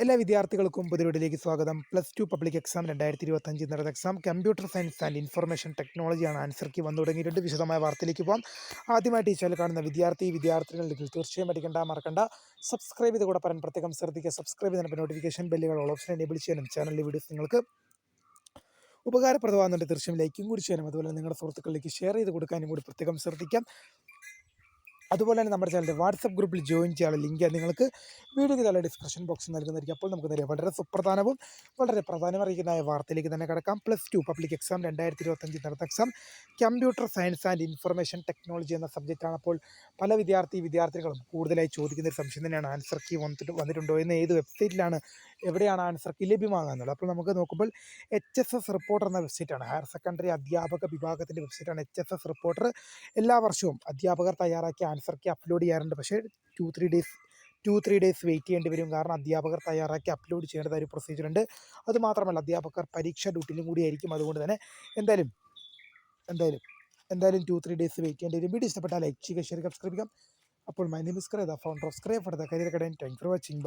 എല്ലാ വിദ്യാർത്ഥികൾക്കും പുതിയ സ്വാഗതം. +2 പബ്ലിക് എക്സാം 2025 നടന്ന exam computer science and information ടെക്നോളജിയാണ് ആൻസർ കീ വന്നു തുടങ്ങിയിട്ടുണ്ട്. വിശദമായ വാർത്തയിലേക്ക് പോകാം. ആദ്യമായിട്ട് ഈ ചാനൽ കാണുന്ന വിദ്യാർത്ഥികളുണ്ടെങ്കിൽ തീർച്ചയായും പഠിക്കേണ്ട മറക്കണ്ട. സബ്സ്ക്രൈബ് ചെയ്ത് കൂടെ പറയാൻ പ്രത്യേകം ശ്രദ്ധിക്കുക. സബ്സ്ക്രൈബ് ചെയ്യുന്ന നോട്ടിഫിക്കേഷൻ ബെല്ലുകൾ ഓൾ ഓപ്ഷൻ എനേബിൾ ചെയ്യാനും ചാനലിലെ വീഡിയോസ് നിങ്ങൾക്ക് ഉപകാരപ്രദമാകുന്നുണ്ട്. തീർച്ചയായും ലൈക്കും കൂടി ചെയ്യാനും അതുപോലെ നിങ്ങളുടെ സുഹൃത്തുക്കളിലേക്ക് ഷെയർ ചെയ്ത് കൊടുക്കാനും കൂടി പ്രത്യേകം ശ്രദ്ധിക്കാം. അതുപോലെ തന്നെ നമ്മുടെ ചാനലിൻ്റെ വാട്സപ്പ് ഗ്രൂപ്പിൽ ജോയിൻ ചെയ്യാനുള്ള ലിങ്ക് നിങ്ങൾക്ക് വീഡിയോയ്ക്ക് താഴെ ഡിസ്ക്രിപ്ഷൻ ബോക്സിൽ നൽകുന്നതായിരിക്കും. അപ്പോൾ നമുക്ക് നേരെ വളരെ സുപ്രധാനവും വളരെ പ്രാധാന്യമറിയിക്കുന്നതായ വാർത്തയിലേക്ക് തന്നെ കിടക്കാം. +2 പബ്ലിക് എക്സാം 2025 നടന്ന exam computer science and information technology എന്ന സബ്ജക്റ്റാണ്. അപ്പോൾ പല വിദ്യാർത്ഥികളും കൂടുതലായി ചോദിക്കുന്ന ഒരു സംശയം തന്നെയാണ്, ആൻസർ കീ വന്നിട്ടുണ്ടോ എന്ന്, ഏത് വെബ്സൈറ്റിലാണ്, എവിടെയാണ് ആൻസർ കീ ലഭ്യമാകുന്നത്. അപ്പോൾ നമുക്ക് നോക്കുമ്പോൾ HSS റിപ്പോർട്ടർ എന്ന വെബ്സൈറ്റാണ്, ഹയർ സെക്കൻഡറി അധ്യാപക വിഭാഗത്തിൻ്റെ വെബ്സൈറ്റാണ് HSS റിപ്പോർട്ടർ. എല്ലാ വർഷവും അധ്യാപകർ തയ്യാറാക്കിയ ആൻസർ കീ അപ്ലോഡ് ചെയ്യാറുണ്ട്. പക്ഷേ 2-3 ഡേയ്സ് വെയിറ്റ് ചെയ്യേണ്ടി വരും. കാരണം അധ്യാപകർ തയ്യാറാക്കി അപ്ലോഡ് ചെയ്യേണ്ടതായ ഒരു പ്രൊസീജിയർ ഉണ്ട്. അതുമാത്രമല്ല, അധ്യാപകർ പരീക്ഷാ ഡ്യൂട്ടിയിലും കൂടിയായിരിക്കും. അതുകൊണ്ട് തന്നെ എന്തായാലും 2-3 ഡേയ്സ് വെയിറ്റ് ചെയ്യേണ്ടി വരും. വീഡിയോ ഇഷ്ടപ്പെട്ടാൽ ലൈക്ക് ചെയ്യുക, ഷെയർ ചെയ്യുക, സബ്സ്ക്രൈബ് ചെയ്യാം. അപ്പോൾ മൈ നെയിം ഈസ് ക്രേദ, founder of Scribe for the Career Academy. Thank for watching. By.